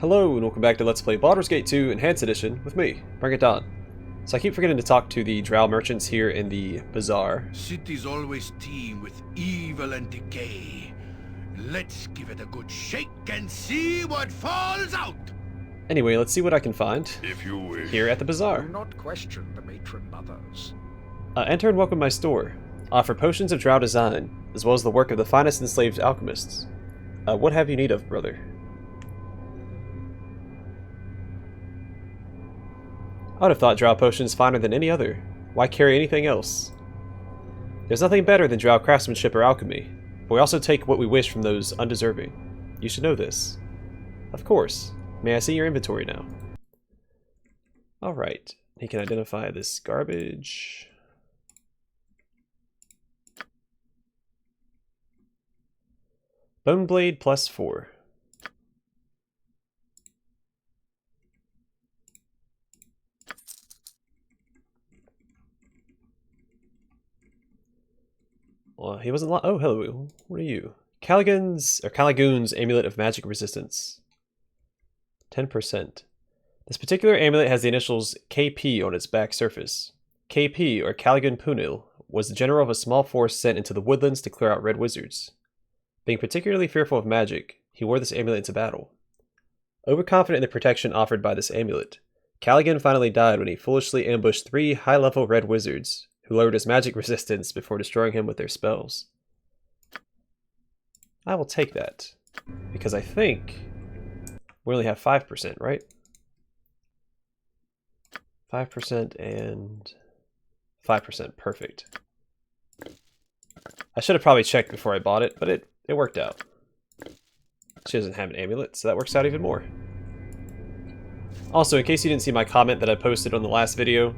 Hello and welcome back to Let's Play Baldur's Gate 2 Enhanced Edition with me, Bring It On. So I keep forgetting to talk to the drow merchants here in the bazaar. Cities always teem with evil and decay. Let's give it a good shake and see what falls out. Anyway, let's see what I can find If you wish. here at the bazaar. Do not question the matron mothers. Enter and welcome my store. Offer potions of drow design, as well as the work of the finest enslaved alchemists. What have you need of, brother? I would have thought drow potions finer than any other. Why carry anything else? There's nothing better than drow craftsmanship or alchemy, but we also take what we wish from those undeserving. You should know this. Of course. May I see your inventory now? Alright. He can identify this garbage. Bone blade plus 4. Well, he wasn't oh, hello. What are you? Caligoon's Amulet of Magic Resistance. 10%. This particular amulet has the initials KP on its back surface. KP, or Caligoon Punil, was the general of a small force sent into the woodlands to clear out red wizards. Being particularly fearful of magic, he wore this amulet into battle. Overconfident in the protection offered by this amulet, Caligoon finally died when he foolishly ambushed 3 high-level red wizards, who lowered his magic resistance before destroying him with their spells. I will take that, because I think we only have 5%, right? 5% and 5%, perfect. I should have probably checked before I bought it, but it worked out. She doesn't have an amulet, so that works out even more. Also, in case you didn't see my comment that I posted on the last video,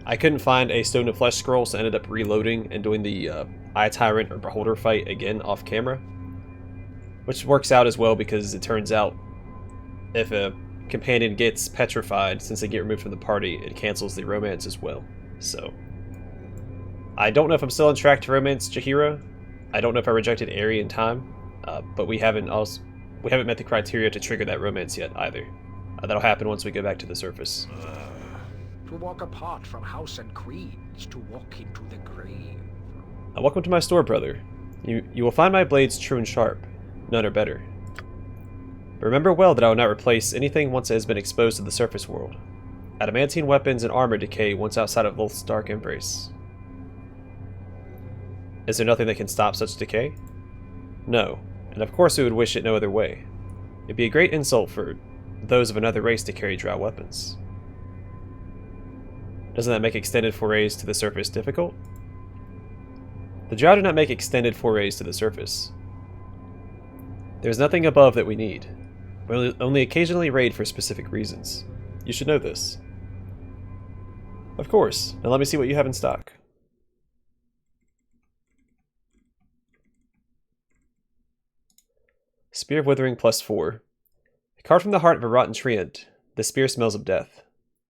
I couldn't find a Stone of Flesh scroll, so I ended up reloading and doing the Eye Tyrant or Beholder fight again off camera. Which works out as well because it turns out if a companion gets petrified, since they get removed from the party, it cancels the romance as well. So, I don't know if I'm still on track to romance Jaheira. I don't know if I rejected Aerie in time, but we haven't met the criteria to trigger that romance yet either. That'll happen once we go back to the surface. To walk apart from house and queens, to walk into the grave. Welcome to my store, brother. You will find my blades true and sharp. None are better. But remember well that I will not replace anything once it has been exposed to the surface world. Adamantine weapons and armor decay once outside of Lolth's dark embrace. Is there nothing that can stop such decay? No, and of course we would wish it no other way. It'd be a great insult for those of another race to carry drow weapons. Doesn't that make extended forays to the surface difficult? The drow do not make extended forays to the surface. There is nothing above that we need. We only occasionally raid for specific reasons. You should know this. Of course. Now let me see what you have in stock. Spear of Withering plus 4. Carved from the heart of a rotten treant, the spear smells of death.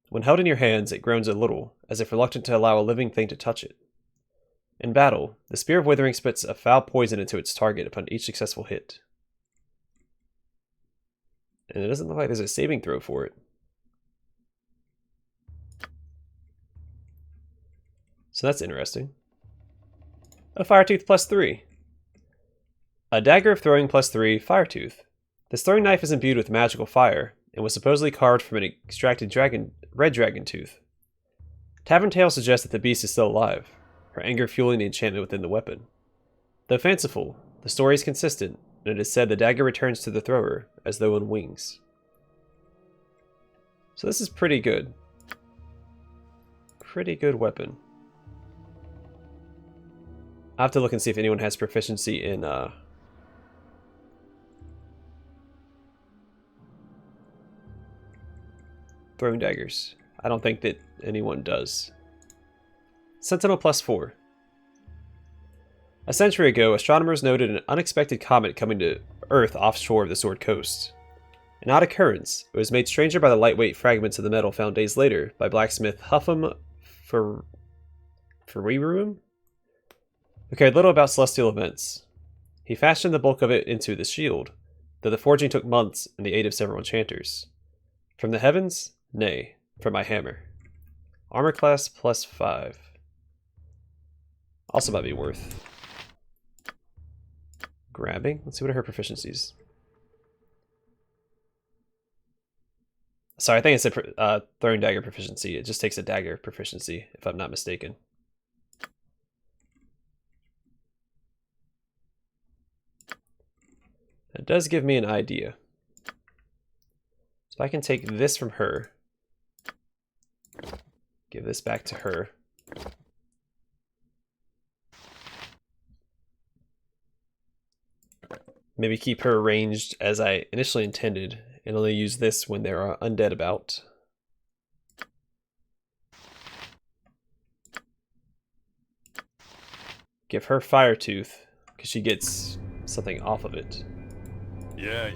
When held in your hands, it groans a little, as if reluctant to allow a living thing to touch it. In battle, the Spear of Withering spits a foul poison into its target upon each successful hit. And it doesn't look like there's a saving throw for it. So that's interesting. A Firetooth plus 3. A Dagger of Throwing plus 3, Firetooth. This throwing knife is imbued with magical fire, and was supposedly carved from an extracted red dragon tooth. Tavern Tale suggests that the beast is still alive, her anger fueling the enchantment within the weapon. Though fanciful, the story is consistent, and it is said the dagger returns to the thrower, as though on wings. So this is pretty good. Pretty good weapon. I'll have to look and see if anyone has proficiency in, throwing daggers. I don't think that anyone does. Sentinel plus 4. A century ago, astronomers noted an unexpected comet coming to Earth offshore of the Sword Coast. An odd occurrence, it was made stranger by the lightweight fragments of the metal found days later by blacksmith Huffam Furirum, who cared little about celestial events. He fashioned the bulk of it into the shield, though the forging took months and the aid of several enchanters. From the heavens? Nay, from my hammer. Armor class +5. Also might be worth grabbing. Let's see, what are her proficiencies? Sorry, I think it said throwing dagger proficiency. It just takes a dagger proficiency, if I'm not mistaken. It does give me an idea. So I can take this from her. Give this back to her. Maybe keep her ranged as I initially intended, and only use this when there are undead about. Give her Fire Tooth, because she gets something off of it. Yeah.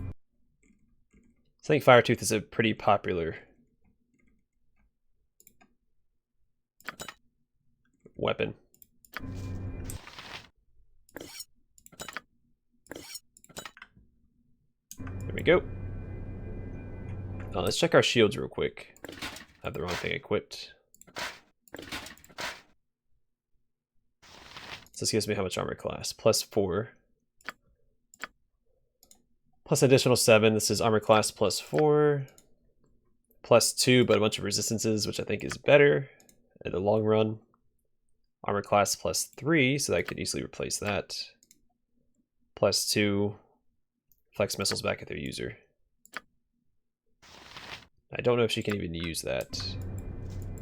I think Fire Tooth is a pretty popular weapon. There we go. Let's check our shields real quick. I have the wrong thing equipped. So this gives me how much armor class? +4. Plus additional 7. This is armor class +4. +2, but a bunch of resistances, which I think is better in the long run. Armor class +3, so that I could easily replace that. +2. Flex missiles back at their user. I don't know if she can even use that.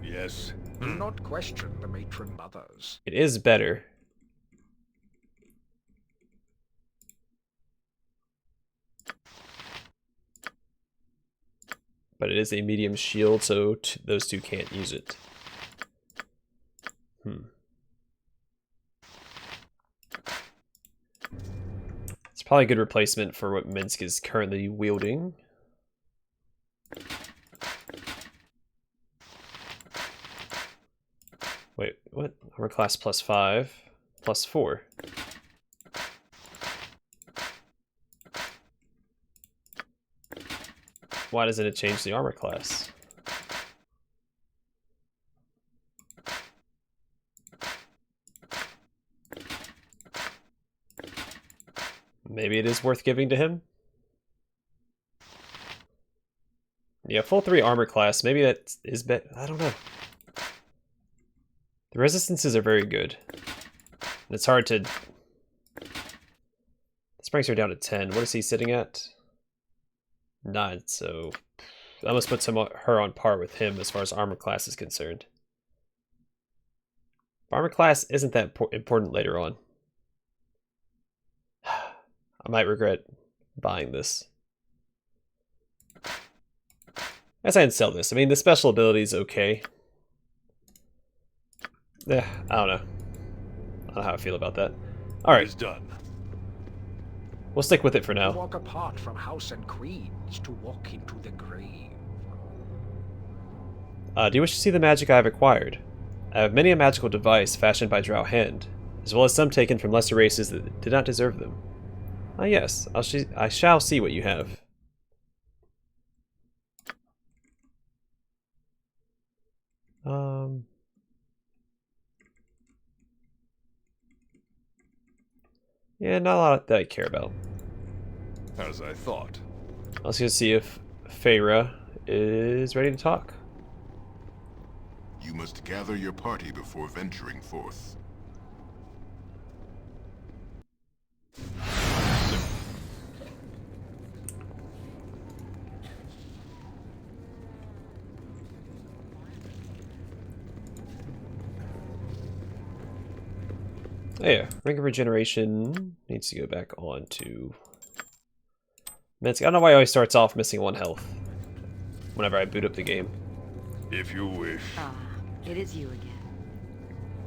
Yes. Do not question the matron mothers. It is better. But it is a medium shield, so those two can't use it. It's probably a good replacement for what Minsk is currently wielding. Wait, what? Armor class +5, +4. Why doesn't it change the armor class? Maybe it is worth giving to him? Yeah, full 3 armor class. Maybe that is better. I don't know. The resistances are very good. And it's hard to... This brings her down to 10. What is he sitting at? 9, so that must put her on par with him as far as armor class is concerned. Armor class isn't that important later on. I might regret buying this. I guess I'd sell this. I mean, the special ability is okay. Yeah, I don't know. I don't know how I feel about that. Alright. It's done. We'll stick with it for To now. walk apart from house and creeds, to walk into the grave. Do you wish to see the magic I have acquired? I have many a magical device fashioned by drow hand, as well as some taken from lesser races that did not deserve them. Ah yes, I shall see what you have. Yeah, not a lot that I care about. As I thought. Let's go see if Feyre is ready to talk. You must gather your party before venturing forth. Oh yeah, Ring of Regeneration needs to go back on to Minsk. I don't know why it always starts off missing 1 health whenever I boot up the game. If you wish. Ah, it is you again.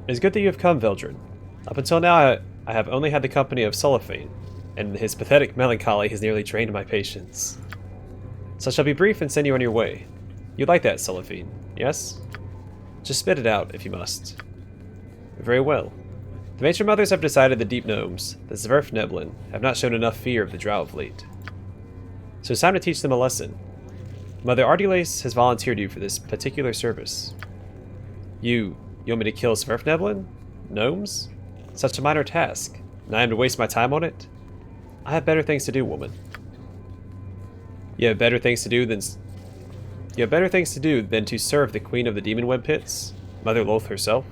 It is good that you have come, Veldrin. Up until now, I have only had the company of Sulliphane, and his pathetic melancholy has nearly drained my patience. So I shall be brief and send you on your way. You like that, Sulliphane, yes? Just spit it out, if you must. Very well. The matron mothers have decided the deep gnomes, the Zwerfneblin, have not shown enough fear of the drow of late. So it's time to teach them a lesson. Mother Ardilace has volunteered you for this particular service. You want me to kill Zwerfneblin? Gnomes? Such a minor task, and I am to waste my time on it? I have better things to do, woman. You have better things to do than to serve the Queen of the Demon Web Pits, Mother Loth herself?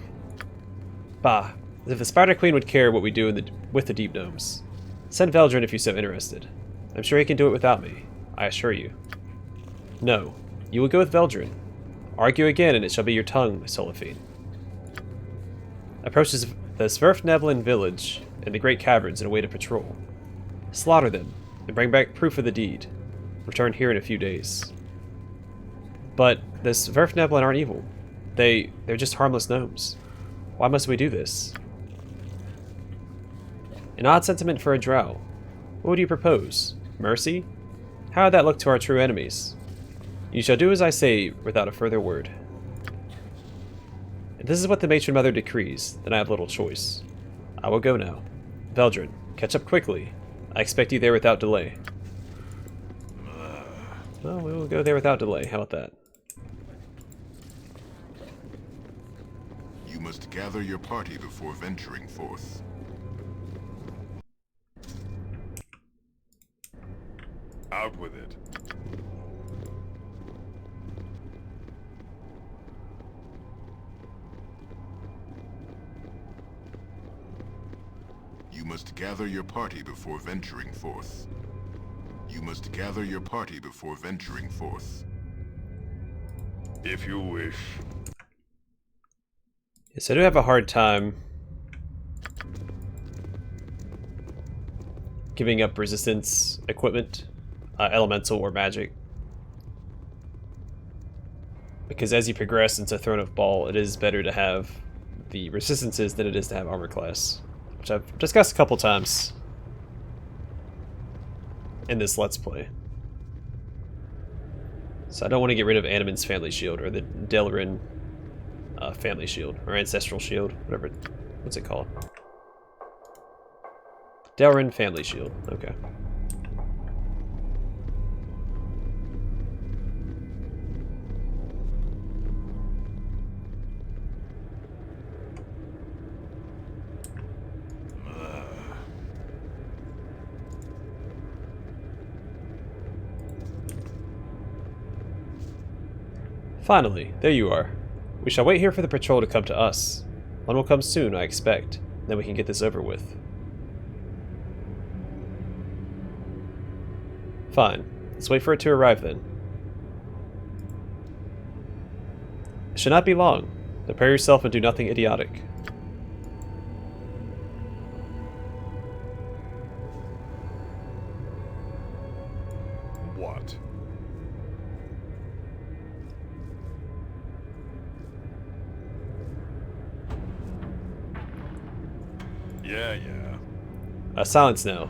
Bah, as if the Spider Queen would care what we do with the Deep Gnomes. Send Veldrin if you're so interested. I'm sure he can do it without me, I assure you. No, you will go with Veldrin. Argue again and it shall be your tongue, Solifine. Approach the Zwerfneblin village and the Great Caverns and await a patrol. Slaughter them, and bring back proof of the deed. Return here in a few days. But the Zwerfneblin aren't evil. They're just harmless gnomes. Why must we do this? An odd sentiment for a drow. What would you propose? Mercy? How would that look to our true enemies? You shall do as I say without a further word. If this is what the matron mother decrees, then I have little choice. I will go now. Veldrin, catch up quickly. I expect you there without delay. Well, we will go there without delay. How about that? You must gather your party before venturing forth. Out with it. You must gather your party before venturing forth. You must gather your party before venturing forth. If you wish. Yes, I do have a hard time giving up resistance equipment, elemental or magic. Because as you progress into Throne of Bhaal, it is better to have the resistances than it is to have armor class. Which I've discussed a couple times in this Let's Play. So I don't want to get rid of Animan's family shield, or the Delrin family shield, or ancestral shield, whatever. What's it called? Delrin family shield, okay. Finally, there you are. We shall wait here for the patrol to come to us. One will come soon, I expect. Then we can get this over with. Fine. Let's wait for it to arrive then. It should not be long. Prepare yourself and do nothing idiotic. What? Yeah. Silence now.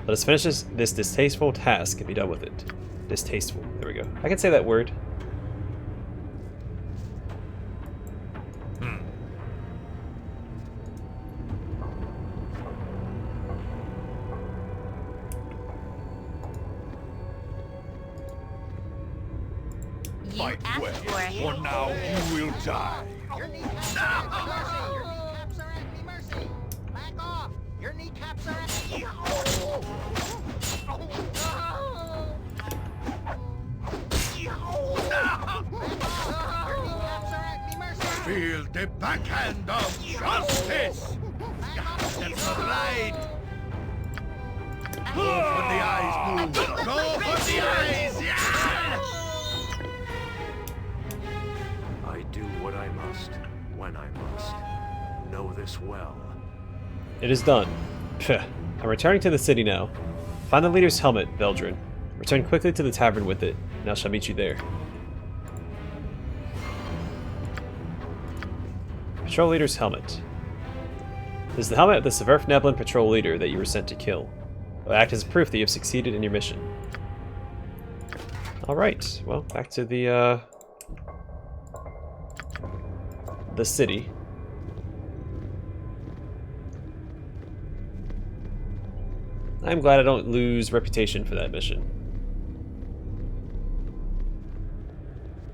Let us finish this distasteful task and be done with it. Distasteful. There we go. I can say that word. Fight well, for now you will die. Your kneecaps are at me, mercy. Back off. Your kneecaps are at me. Feel the backhand of justice. That's not right. Go for the eyes, move. Go for the eyes. Yeah. I do what I must, when I must. Know this well. It is done. Pfft. I'm returning to the city now. Find the leader's helmet, Veldrin. Return quickly to the tavern with it, and I shall meet you there. Patrol leader's helmet. This is the helmet of the Zwerfneblin patrol leader that you were sent to kill. It will act as proof that you have succeeded in your mission. Alright, well, back to the city. I'm glad I don't lose reputation for that mission.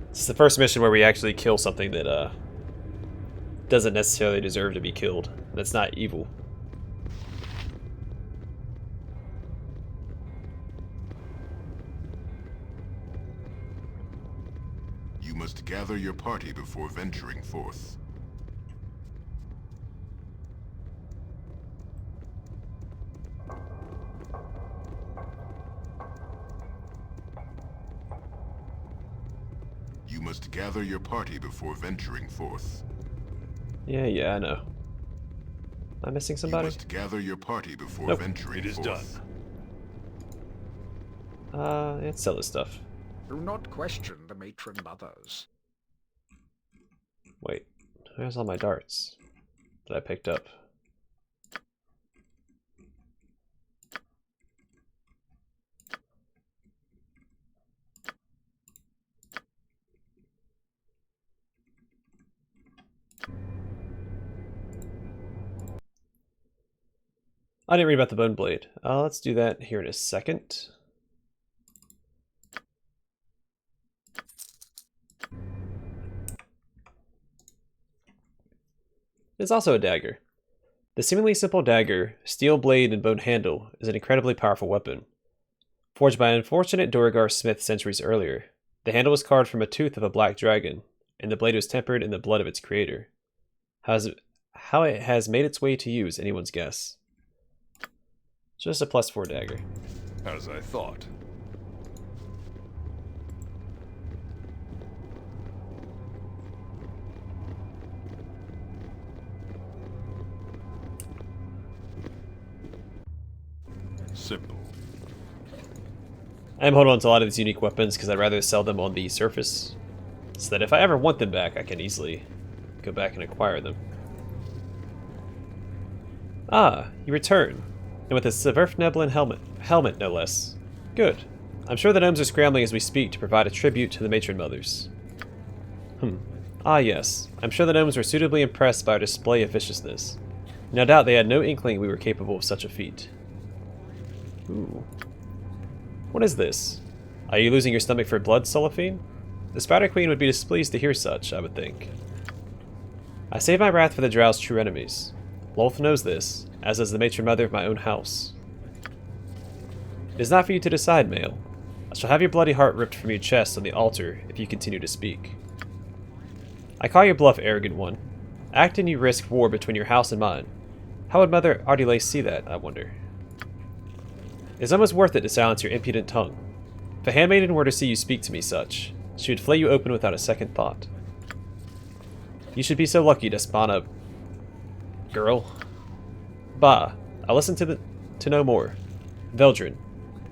This is the first mission where we actually kill something that doesn't necessarily deserve to be killed. That's not evil. You must gather your party before venturing forth. You must gather your party before venturing forth. Yeah, I know. Am I missing somebody? You must gather your party before Nope. venturing It is forth. done. Let's sell this stuff. Do not question the matron mothers. Wait, where's all my darts that I picked up? I didn't read about the bone blade. Let's do that here in a second. It's also a dagger. The seemingly simple dagger, steel blade and bone handle, is an incredibly powerful weapon. Forged by an unfortunate Duragar smith centuries earlier, the handle was carved from a tooth of a black dragon, and the blade was tempered in the blood of its creator. How it has made its way to you is anyone's guess. Just a +4 dagger. As I thought. Simple. I am holding on to a lot of these unique weapons because I'd rather sell them on the surface, so that if I ever want them back, I can easily go back and acquire them. Ah, you return, and with a Severfneblin helmet no less. Good. I'm sure the gnomes are scrambling as we speak to provide a tribute to the matron mothers. Ah yes, I'm sure the gnomes were suitably impressed by our display of viciousness. No doubt they had no inkling we were capable of such a feat. Ooh. What is this? Are you losing your stomach for blood, Cellophane? The Spider Queen would be displeased to hear such, I would think. I save my wrath for the Drow's true enemies. Lolth knows this, as does the matron mother of my own house. It is not for you to decide, male. I shall have your bloody heart ripped from your chest on the altar if you continue to speak. I call your bluff, arrogant one. Act and you risk war between your house and mine. How would Mother Ardile see that, I wonder? It is almost worth it to silence your impudent tongue. If a handmaiden were to see you speak to me such, she would flay you open without a second thought. You should be so lucky, Despana, girl. Bah, I'll listen to no more. Veldrin,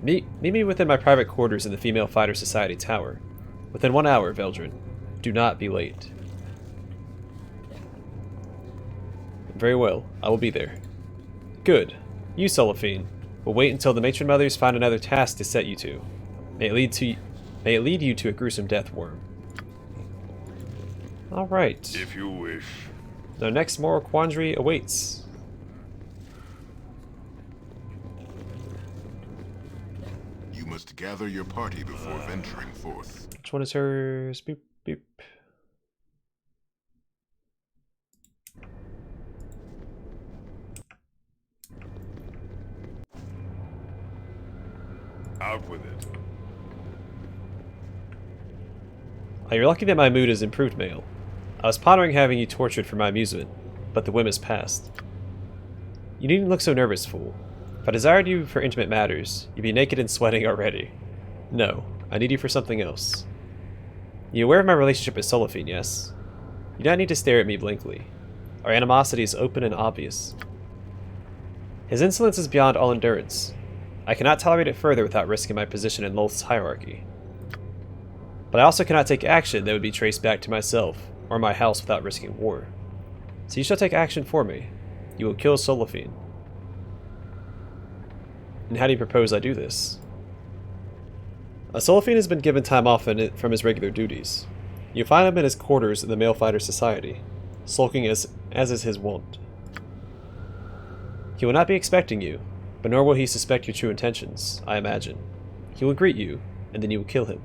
meet me within my private quarters in the Female Fighter Society Tower. Within 1 hour, Veldrin. Do not be late. Very well, I will be there. Good. You, Cellophane, will wait until the matron mothers find another task to set you to. May it lead you to a gruesome death worm. Alright. If you wish. The next moral quandary awaits. You must gather your party before venturing forth. Which one is hers? Boop, boop. Out with it. Oh, you're lucky that my mood has improved, male. I was pondering having you tortured for my amusement, but the whim is past. You needn't look so nervous, fool. If I desired you for intimate matters, you'd be naked and sweating already. No, I need you for something else. You aware of my relationship with Cellophane, yes? You don't need to stare at me blankly. Our animosity is open and obvious. His insolence is beyond all endurance. I cannot tolerate it further without risking my position in Lolth's hierarchy. But I also cannot take action that would be traced back to myself, or my house without risking war. So you shall take action for me. You will kill Cellophane. And how do you propose I do this? Cellophane has been given time off from his regular duties. You find him in his quarters in the Male Fighter Society, sulking as is his wont. He will not be expecting you. But nor will he suspect your true intentions, I imagine. He will greet you, and then you will kill him.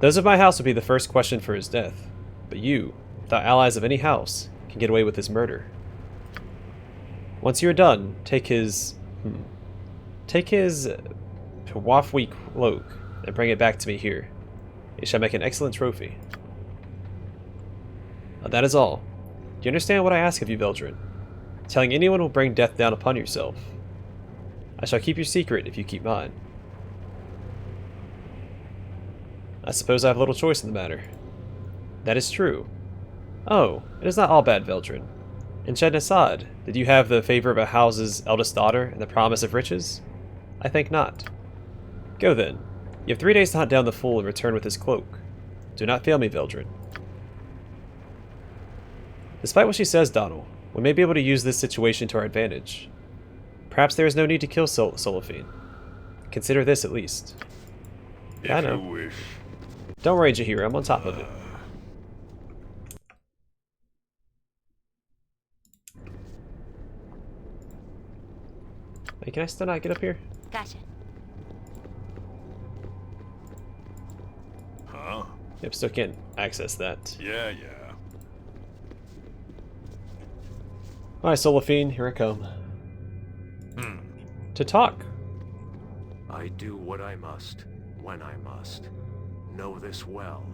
Those of my house will be the first question for his death, but you, without allies of any house, can get away with his murder. Once you are done, take his Pewafwi cloak and bring it back to me here. It shall make an excellent trophy. That is all. Do you understand what I ask of you, Veldrin? Telling anyone will bring death down upon yourself. I shall keep your secret if you keep mine. I suppose I have little choice in the matter. That is true. Oh, it is not all bad, Veldrin. In Shednesad, did you have the favor of a house's eldest daughter and the promise of riches? I think not. Go then. You have 3 days to hunt down the fool and return with his cloak. Do not fail me, Veldrin. Despite what she says, Donald, we may be able to use this situation to our advantage. Perhaps there is no need to kill Solifine. Consider this at least. Yeah, I know. If you wish. Don't worry, Jahira, I'm on top of it. Wait, can I still not get up here? Gotcha. Huh? Yep, still can't access that. Yeah. Alright, Solifine, here I come. To talk. I do what I must, when I must. Know this well.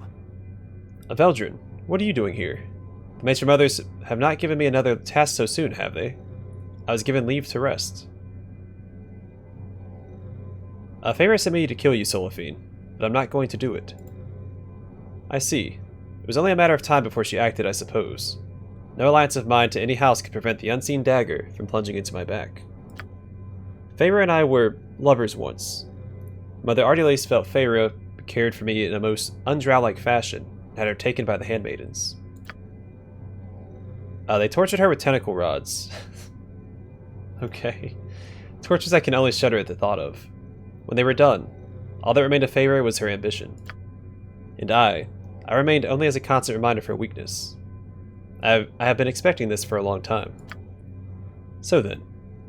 Veldrin, what are you doing here? The Matron Mothers have not given me another task so soon, have they? I was given leave to rest. Feyre sent me to kill you, Solifine, but I'm not going to do it. I see. It was only a matter of time before she acted, I suppose. No alliance of mine to any house could prevent the unseen dagger from plunging into my back. Feyre and I were lovers once. Mother Ardiles felt Feyre cared for me in a most undrow-like fashion, and had her taken by the handmaidens. They tortured her with tentacle rods. Okay. Tortures I can only shudder at the thought of. When they were done, all that remained of Feyre was her ambition. And I remained only as a constant reminder of her weakness. I have been expecting this for a long time. So then,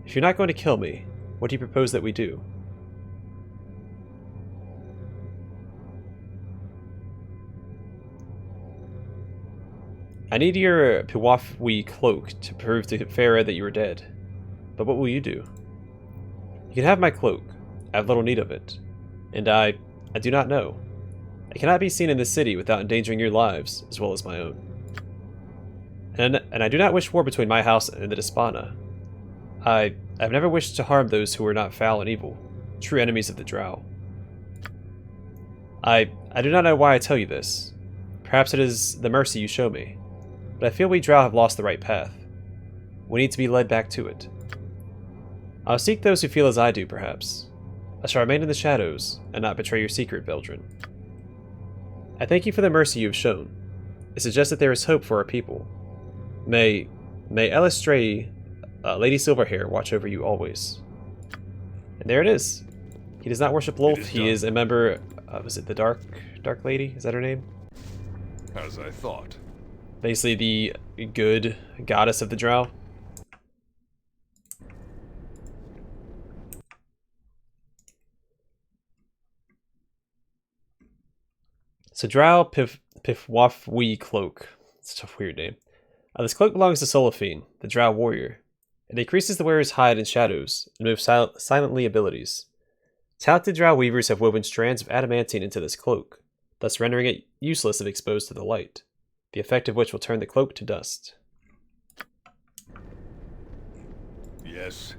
if you're not going to kill me, what do you propose that we do? I need your Pewafwi cloak to prove to Feyre that you are dead. But what will you do? You can have my cloak. I have little need of it. And I do not know. I cannot be seen in this city without endangering your lives, as well as my own. And I do not wish war between my house and the Despana. I have never wished to harm those who are not foul and evil, true enemies of the Drow. I do not know why I tell you this. Perhaps it is the mercy you show me, but I feel we Drow have lost the right path. We need to be led back to it. I'll seek those who feel as I do, perhaps. I shall remain in the shadows, and not betray your secret, Veldrin. I thank you for the mercy you have shown. It suggests that there is hope for our people. May Elistray, Lady Silverhair, watch over you always. And there it is. He does not worship Lolth. He is a member. Was it the Dark Lady? Is that her name? As I thought. Basically, the good goddess of the Drow. So Drow Pewafwi cloak. It's a weird name. This cloak belongs to Solifine, the Drow warrior. It increases the wearer's hide in shadows and moves silently abilities. Talented Drow weavers have woven strands of adamantine into this cloak, thus rendering it useless if exposed to the light, the effect of which will turn the cloak to dust. Yes.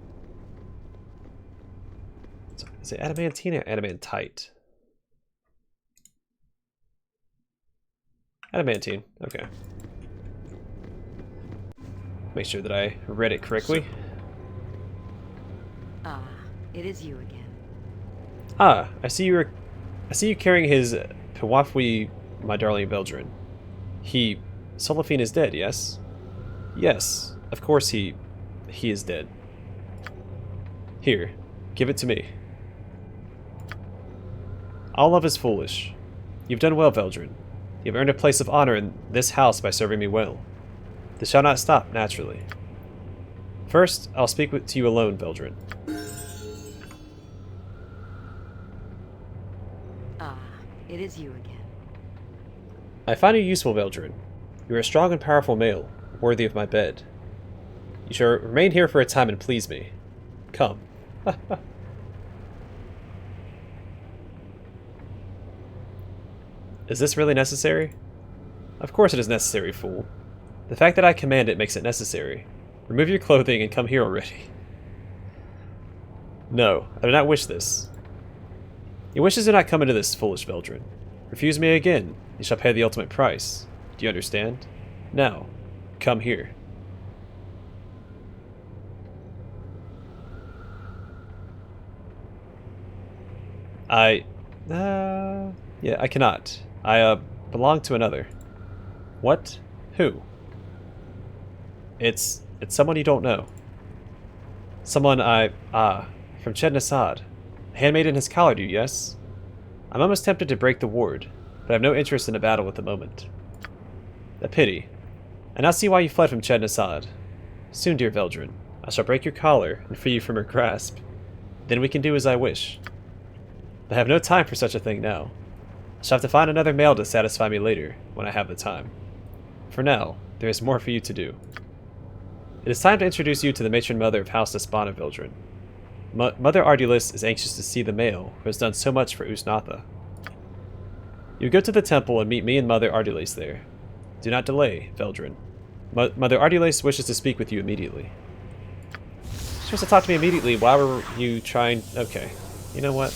So, is it adamantine or adamantite? Adamantine, okay. Make sure that I read it correctly. Ah, it is you again. Ah, I see you carrying his Pewafwi, my darling Veldrin. Solifine is dead, yes? Yes, of course he is dead. Here, give it to me. All love is foolish. You've done well, Veldrin. You have earned a place of honor in this house by serving me well. This shall not stop, naturally. First, I'll speak to you alone, Veldrin. Ah, it is you again. I find you useful, Veldrin. You are a strong and powerful male, worthy of my bed. You shall remain here for a time and please me. Come. Is this really necessary? Of course it is necessary, fool. The fact that I command it makes it necessary. Remove your clothing and come here already. No, I do not wish this. Your wishes do not come into this, foolish Veldrin. Refuse me again, you shall pay the ultimate price. Do you understand? Now, come here. Yeah, I cannot. I, belong to another. What? Who? It's someone you don't know. Someone from Chednasad. A handmaiden has collared you, yes? I'm almost tempted to break the ward, but I have no interest in a battle at the moment. A pity. I now see why you fled from Chednasad. Soon, dear Veldrin, I shall break your collar and free you from her grasp. Then we can do as I wish. But I have no time for such a thing now. I shall have to find another male to satisfy me later, when I have the time. For now, there is more for you to do. It is time to introduce you to the matron mother of House Despana, Veldrin. Mother Ardulis is anxious to see the male who has done so much for Usnatha. You go to the temple and meet me and Mother Ardulis there. Do not delay, Veldrin. Mother Ardulis wishes to speak with you immediately. She wants to talk to me immediately. Why were you trying... Okay. You know what?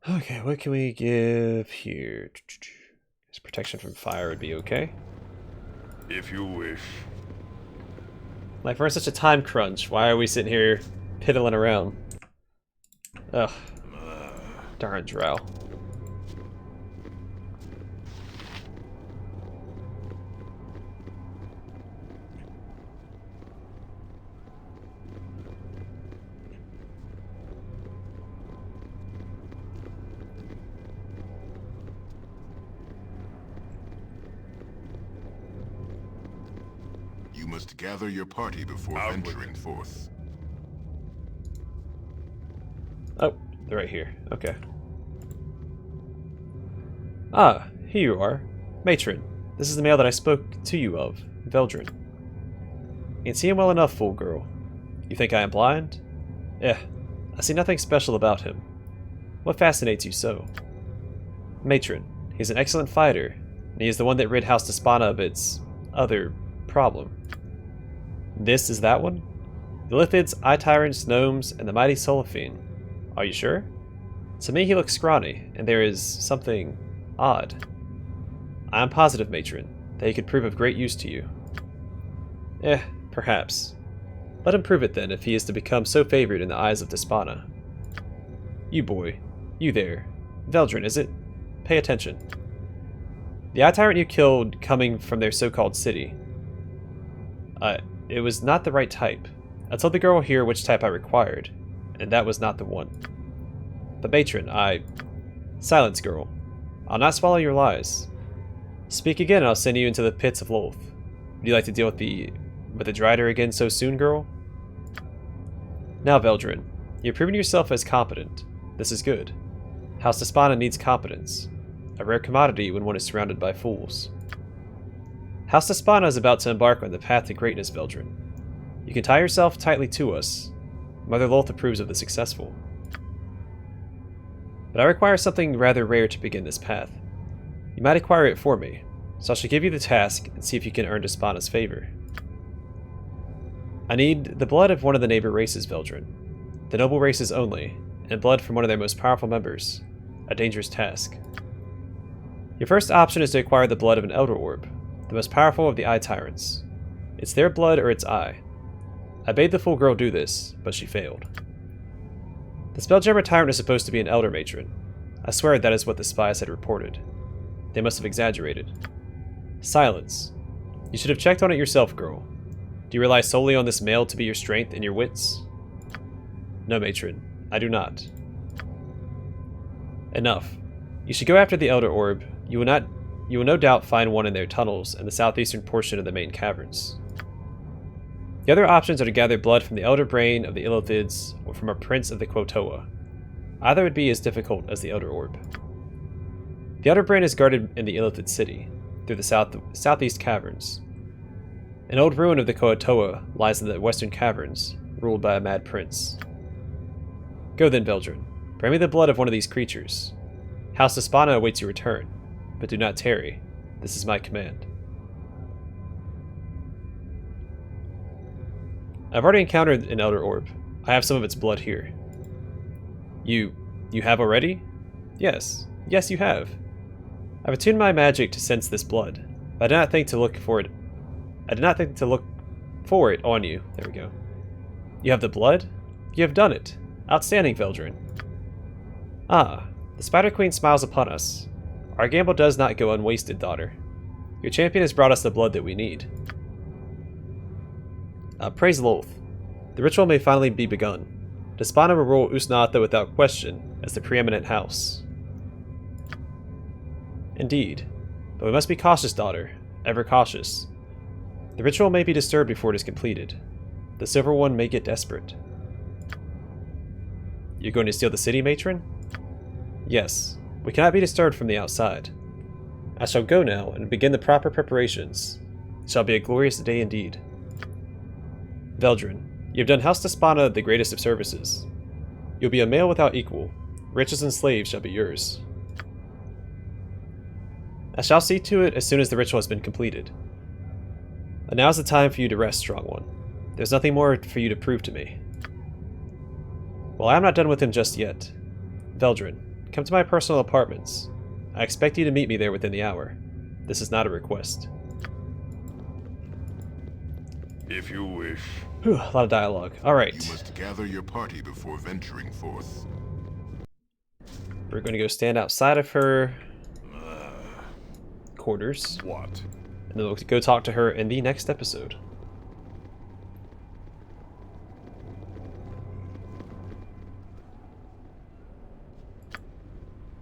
Okay, what can we give here? This protection from fire would be okay. If you wish. Like, we're in such a time crunch. Why are we sitting here piddling around? Ugh. Darn drow. You must gather your party before venturing forth. Oh, they're right here. Okay. Ah, here you are. Matron, this is the male that I spoke to you of, Veldrin. You can see him well enough, fool girl. You think I am blind? I see nothing special about him. What fascinates you so? Matron, he's an excellent fighter, and he is the one that rid House Despana of its other problem. This is that one? The Lithids, Eye Tyrants, Gnomes, and the mighty Solifine. Are you sure? To me he looks scrawny, and there is something odd. I am positive, Matron, that he could prove of great use to you. Perhaps. Let him prove it then, if he is to become so favored in the eyes of Despana. You boy. You there. Veldrin, is it? Pay attention. The Eye Tyrant you killed coming from their so-called city. It was not the right type. I told the girl here which type I required, and that was not the one. But Matron, Silence, girl. I'll not swallow your lies. Speak again and I'll send you into the pits of Lolth. Would you like to deal with the Drider again so soon, girl? Now, Veldrin, you've proven yourself as competent. This is good. House Despana needs competence. A rare commodity when one is surrounded by fools. House Despana is about to embark on the path to greatness, Veldrin. You can tie yourself tightly to us. Mother Lolth approves of the successful. But I require something rather rare to begin this path. You might acquire it for me, so I shall give you the task and see if you can earn Despana's favor. I need the blood of one of the neighbor races, Veldrin. The noble races only, and blood from one of their most powerful members. A dangerous task. Your first option is to acquire the blood of an Elder Orb, the most powerful of the Eye Tyrants. It's their blood or its eye. I bade the fool girl do this, but she failed. The Spelljammer Tyrant is supposed to be an Elder Matron. I swear that is what the spies had reported. They must have exaggerated. Silence. You should have checked on it yourself, girl. Do you rely solely on this male to be your strength and your wits? No, Matron, I do not. Enough. You should go after the Elder Orb. You will no doubt find one in their tunnels in the southeastern portion of the main caverns. The other options are to gather blood from the Elder Brain of the Illithids or from a Prince of the Quotoa. Either would be as difficult as the Elder Orb. The Elder Brain is guarded in the Illithid city, through the southeast caverns. An old ruin of the Quotoa lies in the western caverns, ruled by a mad prince. Go then, Veldrin. Bring me the blood of one of these creatures. House Despana awaits your return, but do not tarry. This is my command. I've already encountered an Elder Orb. I have some of its blood here. You have already? Yes. Yes, you have. I've attuned my magic to sense this blood, but I did not think to look for it. I did not think to look for it on you. There we go. You have the blood? You have done it. Outstanding, Veldrin. Ah, the Spider Queen smiles upon us. Our gamble does not go unwasted, daughter. Your champion has brought us the blood that we need. Praise Lolth. The ritual may finally be begun. Despana will rule Usnatha without question as the preeminent house. Indeed. But we must be cautious, daughter. Ever cautious. The ritual may be disturbed before it is completed. The Silver One may get desperate. You're going to steal the city, matron? Yes. We cannot be disturbed from the outside. I shall go now and begin the proper preparations. It shall be a glorious day indeed. Veldrin, you have done House Despana the greatest of services. You'll be a male without equal. Riches and slaves shall be yours. I shall see to it as soon as the ritual has been completed. And now is the time for you to rest, Strong One. There's nothing more for you to prove to me. Well, I am not done with him just yet. Veldrin, come to my personal apartments. I expect you to meet me there within the hour. This is not a request. If you wish. Whew, a lot of dialogue. Alright. You must gather your party before venturing forth. We're going to go stand outside of her quarters. What? And then we'll go talk to her in the next episode.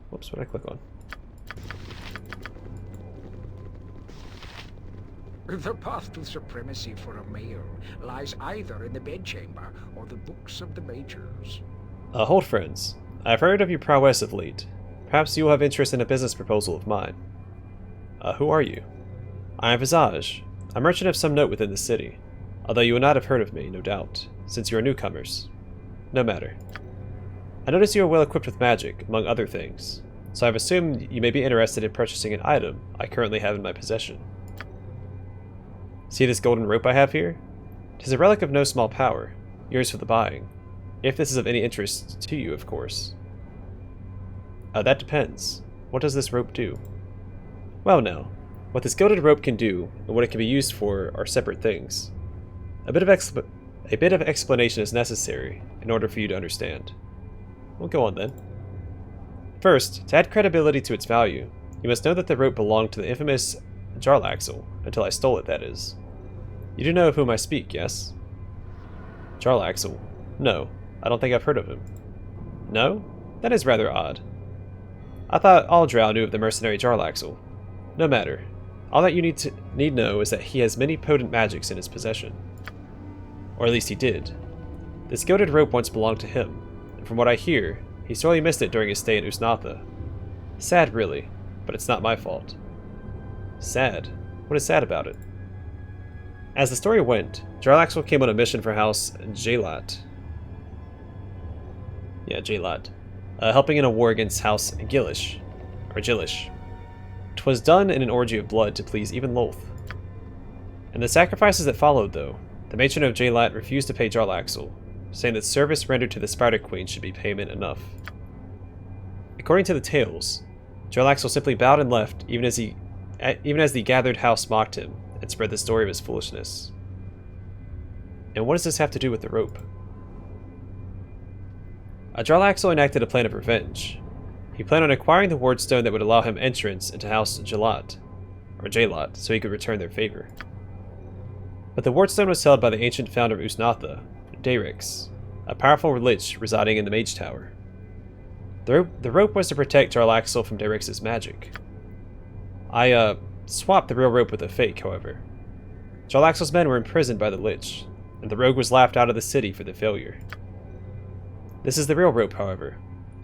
Whoops, what did I click on? The path to supremacy for a male lies either in the bedchamber or the books of the majors. Hold, friends. I've heard of your prowess of late. Perhaps you will have interest in a business proposal of mine. Who are you? I am Visage, a merchant of some note within the city, although you would not have heard of me, no doubt, since you are newcomers. No matter. I notice you are well equipped with magic, among other things, so I've assumed you may be interested in purchasing an item I currently have in my possession. See this golden rope I have here? 'Tis a relic of no small power, yours for the buying, if this is of any interest to you, of course. That depends. What does this rope do? Well now, what this gilded rope can do, and what it can be used for, are separate things. A bit of explanation is necessary in order for you to understand. We'll go on then. First, to add credibility to its value, you must know that the rope belonged to the infamous Jarlaxle, until I stole it, that is. You do know of whom I speak, yes? Jarlaxle? No, I don't think I've heard of him. No? That is rather odd. I thought all Drow knew of the mercenary Jarlaxle. No matter. All that you need know is that he has many potent magics in his possession. Or at least he did. This gilded rope once belonged to him, and from what I hear, he sorely missed it during his stay in Usnatha. Sad, really, but it's not my fault. Sad? What is sad about it? As the story went, Jarlaxle came on a mission for House Jailat. Yeah, Jailat. Helping in a war against House Gilish. Or Gilish. 'Twas done in an orgy of blood to please even Lolth. In the sacrifices that followed, though, the matron of Jailat refused to pay Jarlaxle, saying that service rendered to the Spider Queen should be payment enough. According to the tales, Jarlaxle simply bowed and left, even as the gathered house mocked him and spread the story of his foolishness. And what does this have to do with the rope? Jarlaxle enacted a plan of revenge. He planned on acquiring the wardstone that would allow him entrance into House Jailat, so he could return their favor. But the wardstone was held by the ancient founder of Usnatha, Dayrix, a powerful lich residing in the Mage Tower. The rope was to protect Jarlaxle from Derix's magic. I swapped the real rope with a fake, however. Jarlaxle's men were imprisoned by the Lich, and the rogue was laughed out of the city for the failure. This is the real rope, however.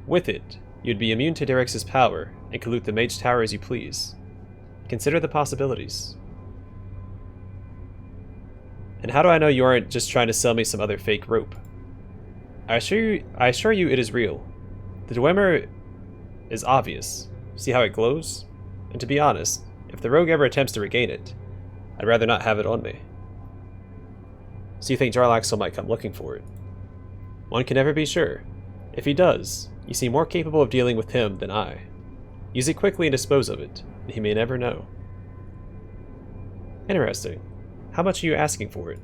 With it, you'd be immune to Derix's power, and can loot the Mage Tower as you please. Consider the possibilities. And how do I know you aren't just trying to sell me some other fake rope? I assure you it is real. The Dwemer is obvious. See how it glows? And to be honest, if the rogue ever attempts to regain it, I'd rather not have it on me. So you think Jarlaxle might come looking for it? One can never be sure. If he does, you seem more capable of dealing with him than I. Use it quickly and dispose of it, and he may never know. Interesting. How much are you asking for it?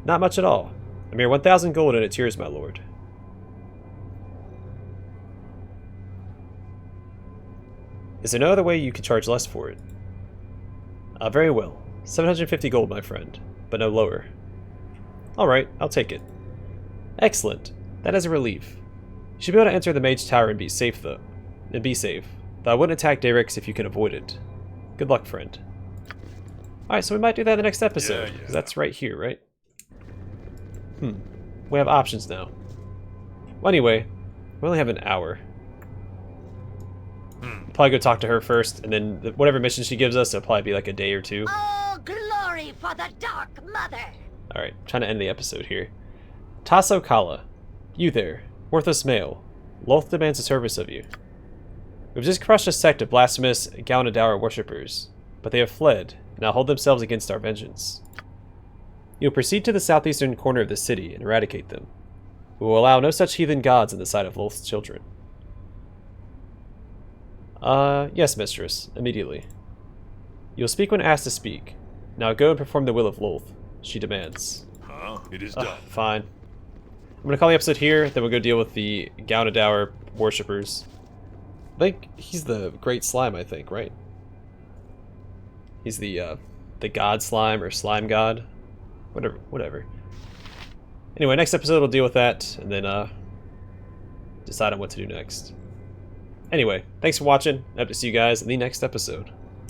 Not much at all. A mere 1,000 gold and its yours, my lord. Is there no other way you can charge less for it? Very well. 750 gold, my friend, but no lower. Alright, I'll take it. Excellent. That is a relief. You should be able to enter the Mage Tower and be safe, though. Though I wouldn't attack Derix if you can avoid it. Good luck, friend. Alright, so we might do that in the next episode. Yeah. 'Cause that's right here, right? We have options now. Well, anyway, we only have an hour. Probably go talk to her first, and then whatever mission she gives us, it'll probably be like a day or two. Oh, glory for the Dark Mother! Alright, trying to end the episode here. Tasso Kala. You there, worthless male. Loth demands a service of you. We've just crushed a sect of blasphemous Gaunadaur worshippers, but they have fled, and now hold themselves against our vengeance. You'll proceed to the southeastern corner of the city and eradicate them. We will allow no such heathen gods in the sight of Loth's children. Yes, mistress. Immediately. You'll speak when asked to speak. Now go and perform the will of Loth, she demands. It is done. Fine. I'm gonna call the episode here, then we'll go deal with the Gaunadaur worshippers. I think he's the Great Slime, I think, right? He's the God Slime, or Slime God. Whatever. Anyway, next episode we'll deal with that, and then, decide on what to do next. Anyway, thanks for watching. I hope to see you guys in the next episode.